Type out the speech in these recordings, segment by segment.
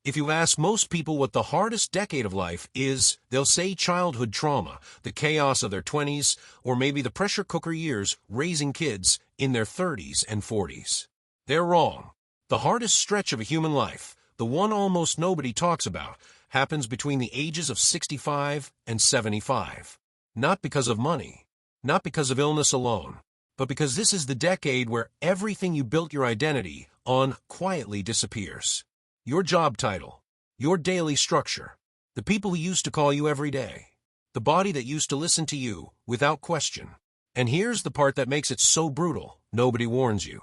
If you ask most people what the hardest decade of life is, they'll say childhood trauma, the chaos of their 20s, or maybe the pressure cooker years raising kids in their 30s and 40s. They're wrong. The hardest stretch of a human life, the one almost nobody talks about, happens between the ages of 65 and 75. Not because of money, not because of illness alone, but because this is the decade where everything you built your identity on quietly disappears. Your job title, your daily structure, the people who used to call you every day, the body that used to listen to you without question. And here's the part that makes it so brutal: nobody warns you.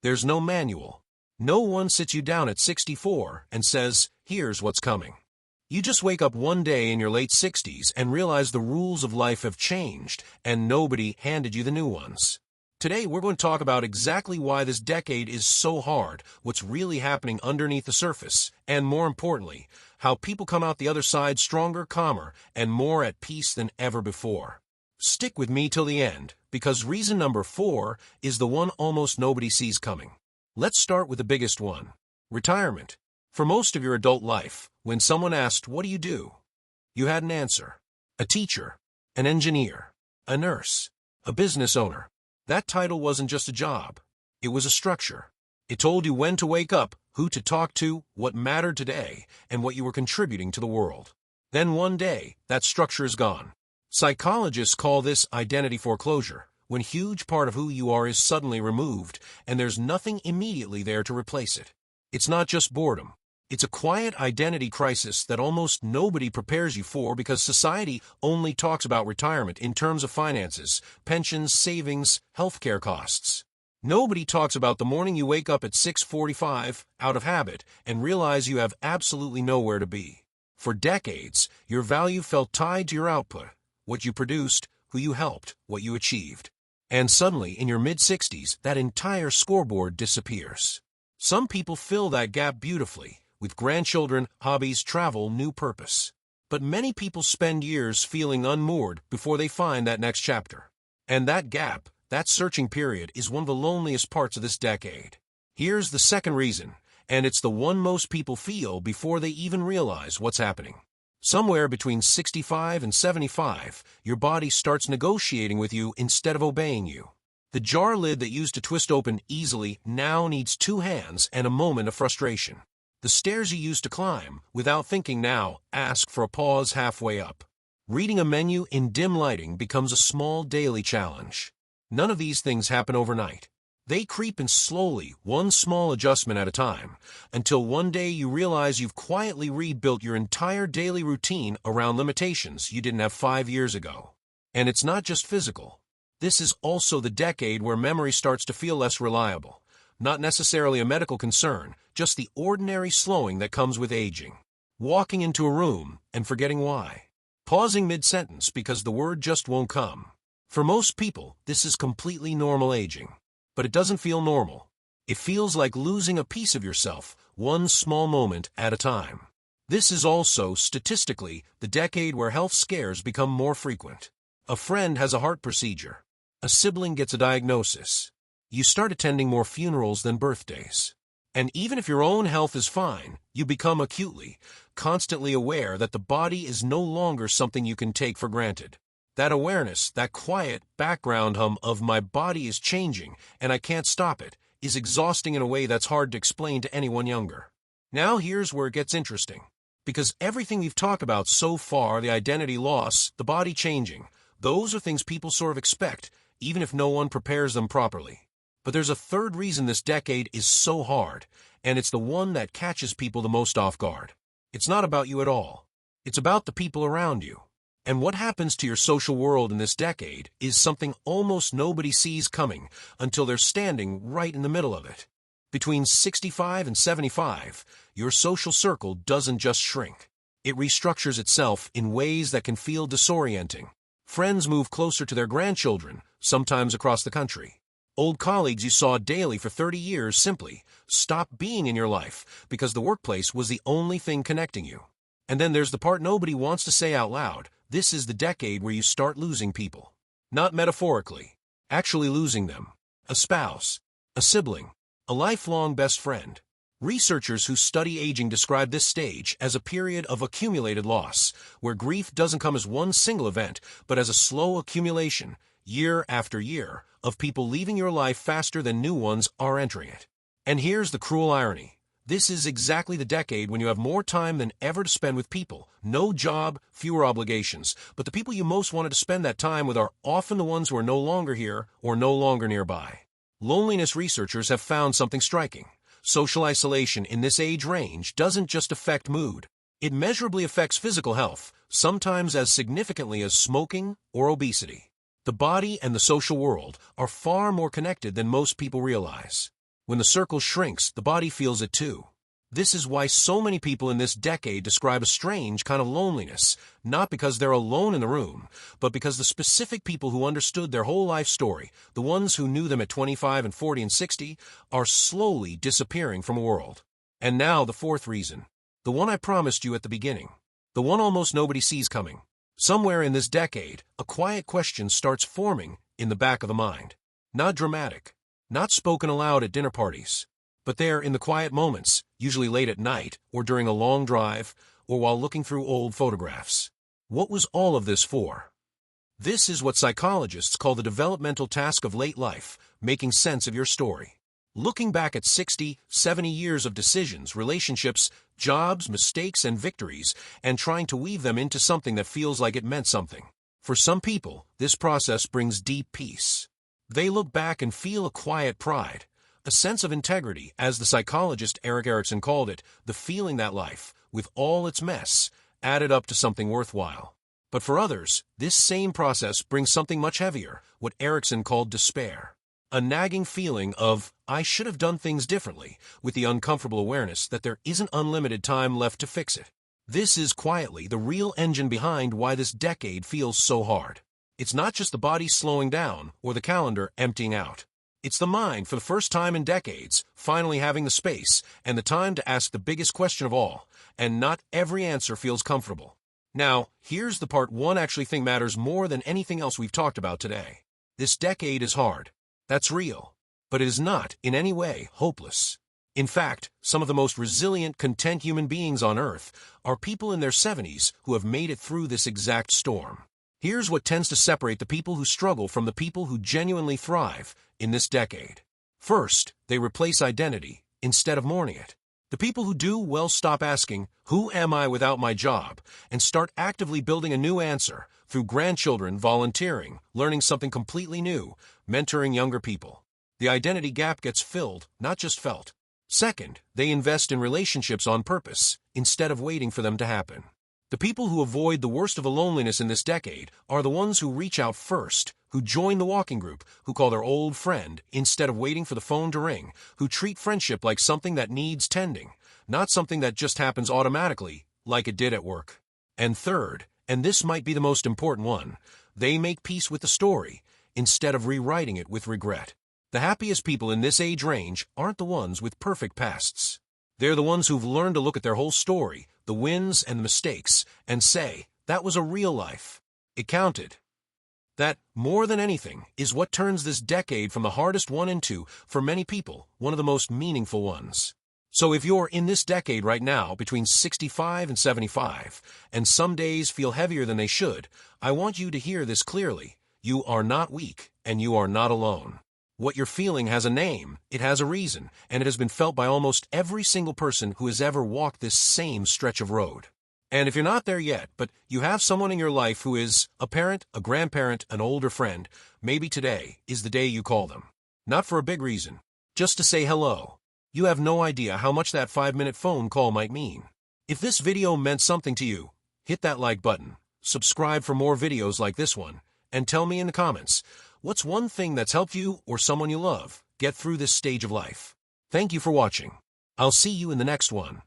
There's no manual. No one sits you down at 64 and says, here's what's coming. You just wake up one day in your late 60s and realize the rules of life have changed, and nobody handed you the new ones. Today, we're going to talk about exactly why this decade is so hard, what's really happening underneath the surface, and more importantly, how people come out the other side stronger, calmer, and more at peace than ever before. Stick with me till the end, because reason number 4 is the one almost nobody sees coming. Let's start with the biggest one: retirement. For most of your adult life, when someone asked, "What do you do?" you had an answer. A teacher, an engineer, a nurse, a business owner. That title wasn't just a job. It was a structure. It told you when to wake up, who to talk to, what mattered today, and what you were contributing to the world. Then one day, that structure is gone. Psychologists call this identity foreclosure, when a huge part of who you are is suddenly removed, and there's nothing immediately there to replace it. It's not just boredom. It's a quiet identity crisis that almost nobody prepares you for, because society only talks about retirement in terms of finances, pensions, savings, healthcare costs. Nobody talks about the morning you wake up at 6:45 out of habit and realize you have absolutely nowhere to be. For decades, your value felt tied to your output, what you produced, who you helped, what you achieved. And suddenly, in your mid-60s, that entire scoreboard disappears. Some people fill that gap beautifully, with grandchildren, hobbies, travel, new purpose. But many people spend years feeling unmoored before they find that next chapter. And that gap, that searching period, is one of the loneliest parts of this decade. Here's the second reason, and it's the one most people feel before they even realize what's happening. Somewhere between 65 and 75, your body starts negotiating with you instead of obeying you. The jar lid that used to twist open easily now needs 2 hands and a moment of frustration. The stairs you used to climb without thinking now ask for a pause halfway up. Reading a menu in dim lighting becomes a small daily challenge. None of these things happen overnight. They creep in slowly, one small adjustment at a time, until one day you realize you've quietly rebuilt your entire daily routine around limitations you didn't have 5 years ago. And it's not just physical. This is also the decade where memory starts to feel less reliable. Not necessarily a medical concern, just the ordinary slowing that comes with aging. Walking into a room and forgetting why. Pausing mid-sentence because the word just won't come. For most people, this is completely normal aging. But it doesn't feel normal. It feels like losing a piece of yourself, one small moment at a time. This is also, statistically, the decade where health scares become more frequent. A friend has a heart procedure. A sibling gets a diagnosis. You start attending more funerals than birthdays. And even if your own health is fine, you become acutely, constantly aware that the body is no longer something you can take for granted. That awareness, that quiet background hum of "my body is changing and I can't stop it," is exhausting in a way that's hard to explain to anyone younger. Now here's where it gets interesting. Because everything we've talked about so far, the identity loss, the body changing, those are things people sort of expect, even if no one prepares them properly. But there's a third reason this decade is so hard, and it's the one that catches people the most off guard. It's not about you at all. It's about the people around you. And what happens to your social world in this decade is something almost nobody sees coming until they're standing right in the middle of it. Between 65 and 75, your social circle doesn't just shrink. It restructures itself in ways that can feel disorienting. Friends move closer to their grandchildren, sometimes across the country. Old colleagues you saw daily for 30 years simply stop being in your life because the workplace was the only thing connecting you. And then there's the part nobody wants to say out loud. This is the decade where you start losing people. Not metaphorically, actually losing them. A spouse, a sibling, a lifelong best friend. Researchers who study aging describe this stage as a period of accumulated loss, where grief doesn't come as one single event, but as a slow accumulation, year after year, of people leaving your life faster than new ones are entering it. And here's the cruel irony. This is exactly the decade when you have more time than ever to spend with people. No job, fewer obligations. But the people you most wanted to spend that time with are often the ones who are no longer here or no longer nearby. Loneliness researchers have found something striking. Social isolation in this age range doesn't just affect mood. It measurably affects physical health, sometimes as significantly as smoking or obesity. The body and the social world are far more connected than most people realize. When the circle shrinks, the body feels it too. This is why so many people in this decade describe a strange kind of loneliness, not because they're alone in the room, but because the specific people who understood their whole life story, the ones who knew them at 25 and 40 and 60, are slowly disappearing from the world. And now the fourth reason, the one I promised you at the beginning, the one almost nobody sees coming. Somewhere in this decade, a quiet question starts forming in the back of the mind. Not dramatic, not spoken aloud at dinner parties, but there in the quiet moments, usually late at night, or during a long drive, or while looking through old photographs. What was all of this for? This is what psychologists call the developmental task of late life, making sense of your story. Looking back at 60, 70 years of decisions, relationships, jobs, mistakes, and victories, and trying to weave them into something that feels like it meant something. For some people, this process brings deep peace. They look back and feel a quiet pride, a sense of integrity, as the psychologist Erik Erikson called it, the feeling that life, with all its mess, added up to something worthwhile. But for others, this same process brings something much heavier, what Erikson called despair. A nagging feeling of, I should have done things differently, with the uncomfortable awareness that there isn't unlimited time left to fix it. This is quietly the real engine behind why this decade feels so hard. It's not just the body slowing down or the calendar emptying out. It's the mind, for the first time in decades, finally having the space and the time to ask the biggest question of all, and not every answer feels comfortable. Now, here's the part one actually think matters more than anything else we've talked about today. This decade is hard. That's real. But it is not, in any way, hopeless. In fact, some of the most resilient, content human beings on Earth are people in their 70s who have made it through this exact storm. Here's what tends to separate the people who struggle from the people who genuinely thrive in this decade. First, they replace identity instead of mourning it. The people who do well stop asking, who am I without my job, and start actively building a new answer through grandchildren, volunteering, learning something completely new, mentoring younger people. The identity gap gets filled, not just felt. Second, they invest in relationships on purpose instead of waiting for them to happen. The people who avoid the worst of the loneliness in this decade are the ones who reach out first, who join the walking group, who call their old friend instead of waiting for the phone to ring, who treat friendship like something that needs tending, not something that just happens automatically, like it did at work. And third, and this might be the most important one, they make peace with the story instead of rewriting it with regret. The happiest people in this age range aren't the ones with perfect pasts. They're the ones who've learned to look at their whole story, the wins and the mistakes, and say, that was a real life. It counted. That, more than anything, is what turns this decade from the hardest one into, for many people, one of the most meaningful ones. So if you're in this decade right now, between 65 and 75, and some days feel heavier than they should, I want you to hear this clearly. You are not weak, and you are not alone. What you're feeling has a name, it has a reason, and it has been felt by almost every single person who has ever walked this same stretch of road. And if you're not there yet, but you have someone in your life who is a parent, a grandparent, an older friend, maybe today is the day you call them. Not for a big reason, just to say hello. You have no idea how much that 5-minute phone call might mean. If this video meant something to you, hit that like button, subscribe for more videos like this one, and tell me in the comments, what's one thing that's helped you or someone you love get through this stage of life? Thank you for watching. I'll see you in the next one.